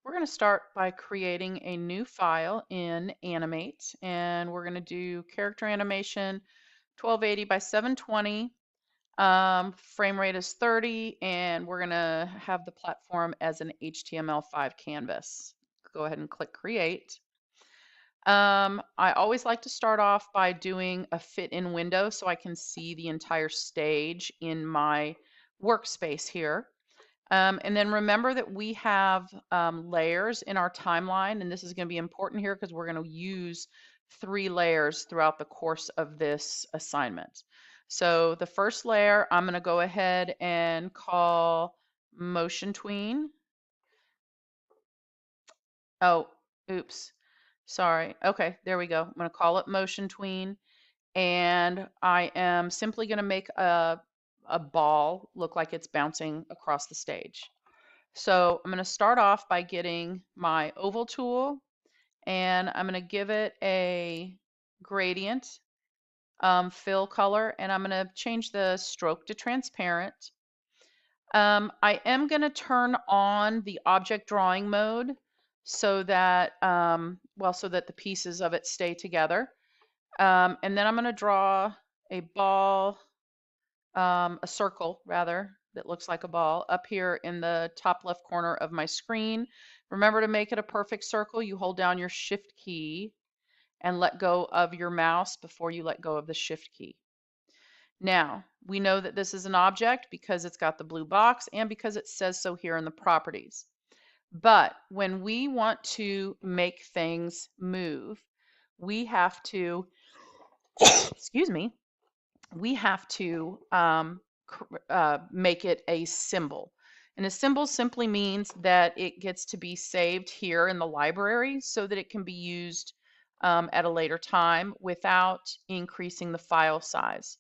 We're going to start by creating a new file in Animate, and we're going to do character animation 1280 by 720. Frame rate is 30, and we're going to have the platform as an HTML5 canvas. Go ahead and click Create. I always like to start off by doing a fit in window so I can see the entire stage in my workspace here. And then remember that we have layers in our timeline, and this is going to be important here because we're going to use 3 layers throughout the course of this assignment. So the first layer I'm going to go ahead and call Motion Tween. Oh, oops. Sorry. Okay, there we go. I'm going to call it Motion Tween, and I am simply going to make a ball look like it's bouncing across the stage. So I'm going to start off by getting my oval tool, and I'm going to give it a gradient fill color, and I'm going to change the stroke to transparent. I am going to turn on the object drawing mode so that, so that the pieces of it stay together. And then I'm going to draw a ball, a circle rather, that looks like a ball up here in the top left corner of my screen. Remember, to make it a perfect circle, you hold down your Shift key and let go of your mouse before you let go of the Shift key. Now, we know that this is an object because it's got the blue box and because it says so here in the properties. But when we want to make things move, we have to, excuse me, we have to make it a symbol. And a symbol simply means that it gets to be saved here in the library so that it can be used at a later time without increasing the file size.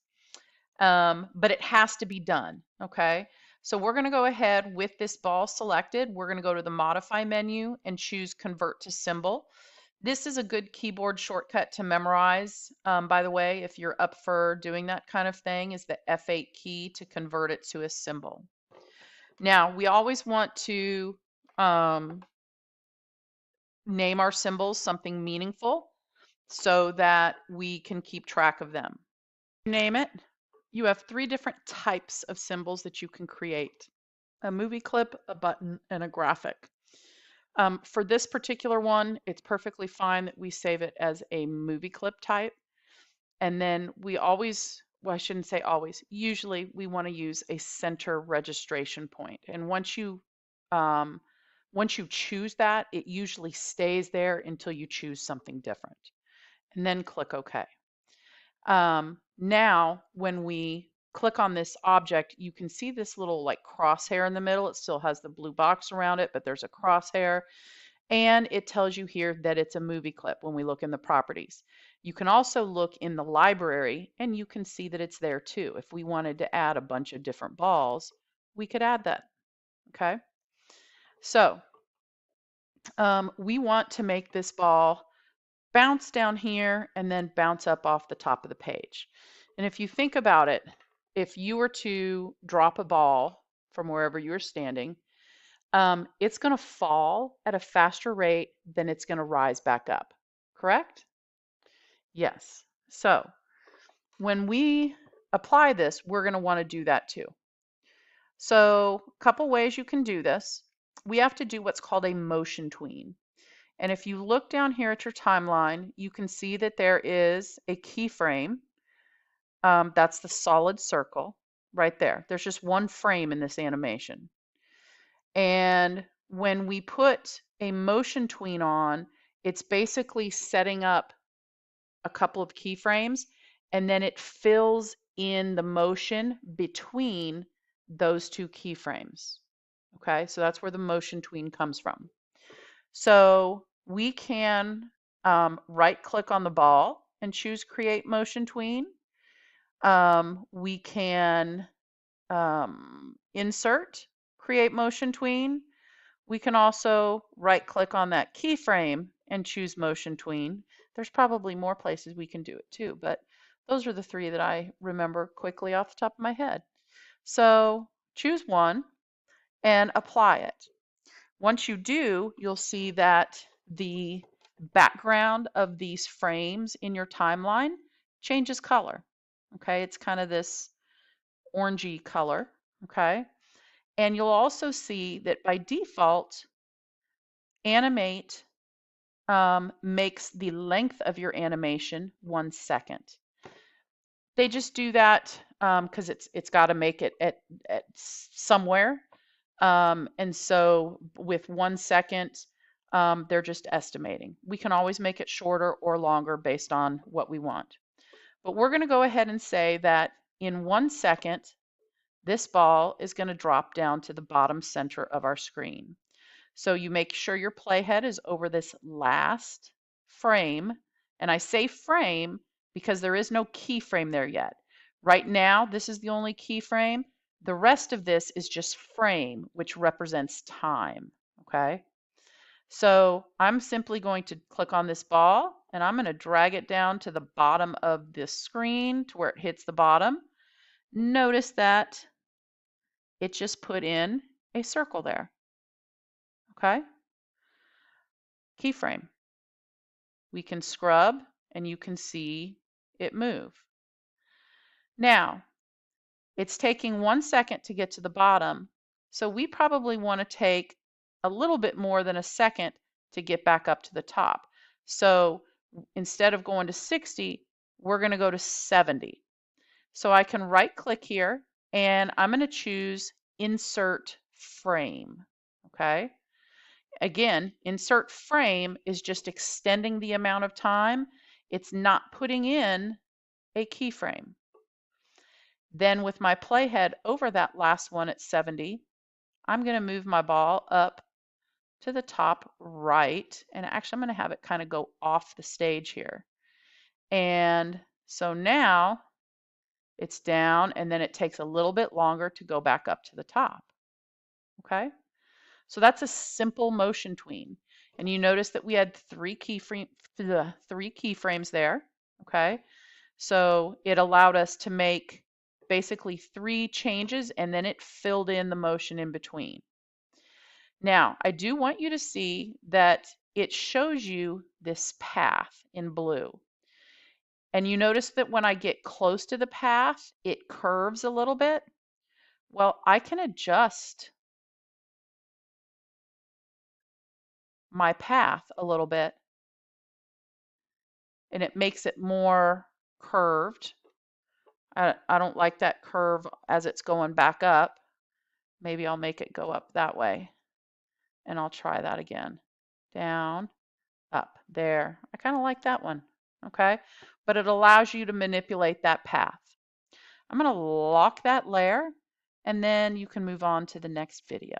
But it has to be done, okay? So we're going to go ahead with this ball selected. We're going to go to the Modify menu and choose Convert to Symbol. This is a good keyboard shortcut to memorize. By the way, if you're up for doing that kind of thing, is the F8 key to convert it to a symbol. Now, we always want to name our symbols something meaningful so that we can keep track of them. Name it. You have 3 different types of symbols that you can create: a movie clip, a button, and a graphic. For this particular one, it's perfectly fine that we save it as a movie clip type. And then we always, well, I shouldn't say always, usually we want to use a center registration point. And once you choose that, it usually stays there until you choose something different. And then click OK. Now, when we click on this object, you can see this little like crosshair in the middle. It still has the blue box around it, but there's a crosshair. And it tells you here that it's a movie clip when we look in the properties. You can also look in the library and you can see that it's there too. If we wanted to add a bunch of different balls, we could add that, okay? So we want to make this ball bounce down here and then bounce up off the top of the page. And if you think about it, if you were to drop a ball from wherever you were standing, it's going to fall at a faster rate than it's going to rise back up, correct? Yes. So when we apply this, we're going to want to do that too. So a couple ways you can do this. We have to do what's called a motion tween. And if you look down here at your timeline, you can see that there is a keyframe. That's the solid circle right there. There's just one frame in this animation. And when we put a motion tween on, it's basically setting up a couple of keyframes, and then it fills in the motion between those 2 keyframes. Okay, so that's where the motion tween comes from. So we can right click on the ball and choose Create Motion Tween. We can insert, Create Motion Tween. We can also right click on that keyframe and choose Motion Tween. There's probably more places we can do it too, but those are the 3 that I remember quickly off the top of my head. So choose one and apply it. Once you do, you'll see that the background of these frames in your timeline changes color. Okay, it's kind of this orangey color. Okay, and you'll also see that by default, Animate makes the length of your animation 1 second. They just do that because it's got to make it at somewhere. And so with 1 second, they're just estimating. We can always make it shorter or longer based on what we want. But we're going to go ahead and say that in 1 second, this ball is going to drop down to the bottom center of our screen. So you make sure your playhead is over this last frame. And I say frame because there is no keyframe there yet. Right now, this is the only keyframe. The rest of this is just frame, which represents time. Okay. So I'm simply going to click on this ball and I'm going to drag it down to the bottom of this screen to where it hits the bottom. Notice that it just put in a circle there. Okay. Keyframe. We can scrub and you can see it move. Now, it's taking 1 second to get to the bottom, so we probably want to take a little bit more than a second to get back up to the top. So instead of going to 60, we're going to go to 70. So I can right click here and I'm going to choose Insert Frame. Okay. Again, insert frame is just extending the amount of time. It's not putting in a keyframe. Then with my playhead over that last one at 70, I'm going to move my ball up to the top right. And actually, I'm going to have it kind of go off the stage here. And so now it's down, and then it takes a little bit longer to go back up to the top. Okay? So that's a simple motion tween. And you notice that we had three keyframes there. Okay. So it allowed us to make basically 3 changes and then it filled in the motion in between. Now, I do want you to see that it shows you this path in blue. And you notice that when I get close to the path, it curves a little bit. Well, I can adjust my path a little bit and it makes it more curved. I don't like that curve as it's going back up. Maybe I'll make it go up that way and I'll try that again. Down, up, there. I kind of like that one, okay? But it allows you to manipulate that path. I'm going to lock that layer and then you can move on to the next video.